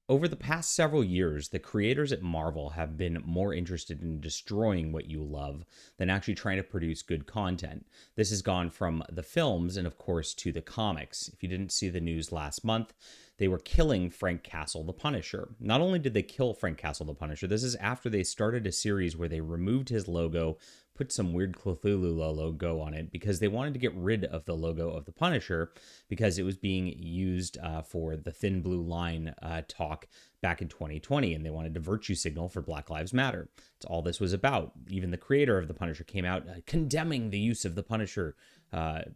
Over the past several years, the creators at Marvel have been more interested in destroying what you love than actually trying to produce good content. This has gone from the films and, of course, to the comics. If you didn't see the news last month, they were killing Frank Castle the Punisher. Not only did they kill Frank Castle the Punisher, this is after they started a series where they removed his logo, put some weird Cthulhu logo on it because they wanted to get rid of the logo of the Punisher because it was being used for the Thin Blue Line talk back in 2020, and they wanted to virtue signal for Black Lives Matter. It's all this was about. Even the creator of the Punisher came out condemning the use of the Punisher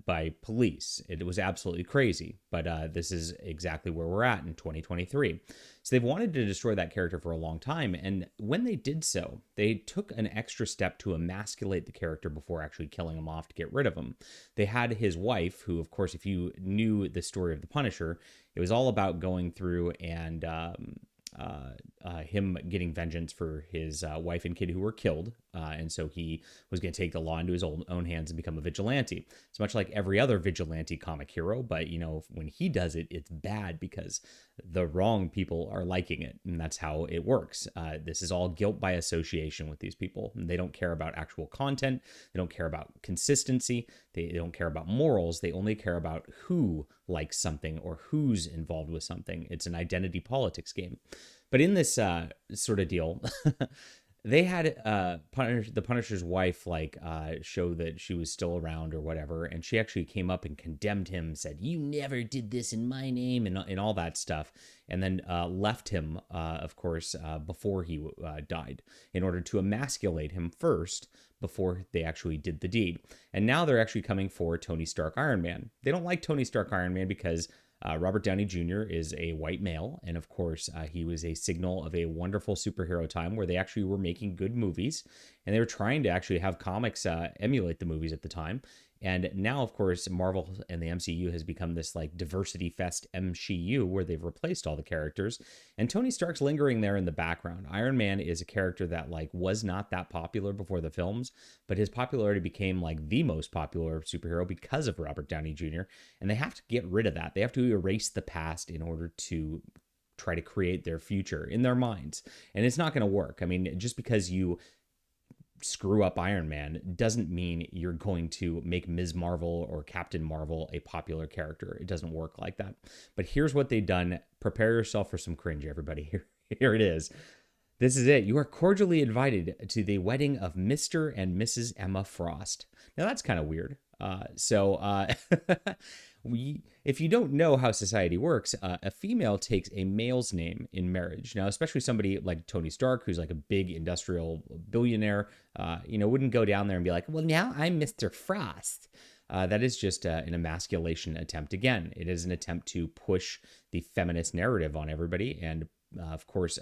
by police. It was absolutely crazy, but this is exactly where we're at in 2023. So they've wanted to destroy that character for a long time, and when they did so, they took an extra step to emasculate the character before actually killing him off to get rid of him. They had his wife, who, of course, if you knew the story of the Punisher, it was all about going through and him getting vengeance for his wife and kid who were killed. And so he was going to take the law into his own hands and become a vigilante. It's much like every other vigilante comic hero, but when he does it, it's bad because the wrong people are liking it. And that's how it works. This is all guilt by association with these people. And they don't care about actual content. They don't care about consistency. They don't care about morals. They only care about who likes something or who's involved with something. It's an identity politics game. But in this sort of deal, they had the Punisher's wife show that she was still around or whatever, and she actually came up and condemned him, said, "You never did this in my name," and all that stuff, and then left him, of course, before he died, in order to emasculate him first before they actually did the deed. And now they're actually coming for Tony Stark Iron Man. They don't like Tony Stark Iron Man because Robert Downey Jr. is a white male, and of course, he was a signal of a wonderful superhero time where they actually were making good movies, and they were trying to actually have comics emulate the movies at the time. And now, of course, Marvel and the MCU has become this diversity fest MCU where they've replaced all the characters, and Tony Stark's lingering there in the background. Iron Man is a character that was not that popular before the films, but his popularity became the most popular superhero because of Robert Downey Jr., and they have to get rid of that. They have to erase the past in order to try to create their future in their minds, and it's not going to work. I mean, just because you screw up Iron Man doesn't mean you're going to make Ms. Marvel or Captain Marvel a popular character. It doesn't work like that. But here's what they've done. Prepare yourself for some cringe, everybody. Here it is. This is it. You are cordially invited to the wedding of Mr. and Mrs. Emma Frost. Now that's kind of weird. If you don't know how society works, a female takes a male's name in marriage. Now, especially somebody like Tony Stark, who's a big industrial billionaire, wouldn't go down there and be like, well, now I'm Mr. Frost. That is just an emasculation attempt. Again, it is an attempt to push the feminist narrative on everybody and of course,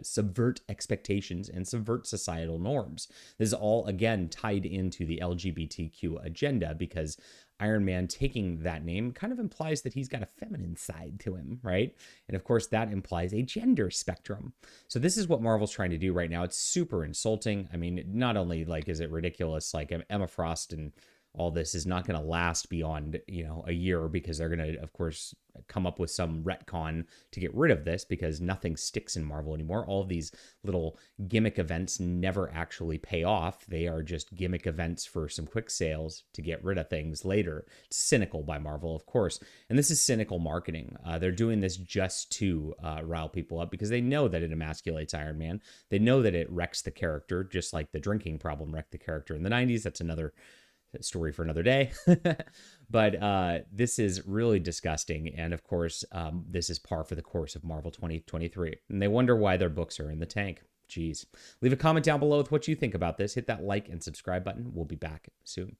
subvert expectations and subvert societal norms. This is all, again, tied into the LGBTQ agenda because Iron Man taking that name kind of implies that he's got a feminine side to him, right? And of course, that implies a gender spectrum. So this is what Marvel's trying to do right now. It's super insulting. I mean, not only is it ridiculous, Emma Frost and all this is not going to last beyond, a year because they're going to, of course, come up with some retcon to get rid of this because nothing sticks in Marvel anymore. All of these little gimmick events never actually pay off. They are just gimmick events for some quick sales to get rid of things later. It's cynical by Marvel, of course. And this is cynical marketing. They're doing this just to rile people up because they know that it emasculates Iron Man. They know that it wrecks the character, just like the drinking problem wrecked the character in the 90s. That's another story for another day. But this is really disgusting. And of course, this is par for the course of Marvel 2023. And they wonder why their books are in the tank. Jeez. Leave a comment down below with what you think about this. Hit that like and subscribe button. We'll be back soon.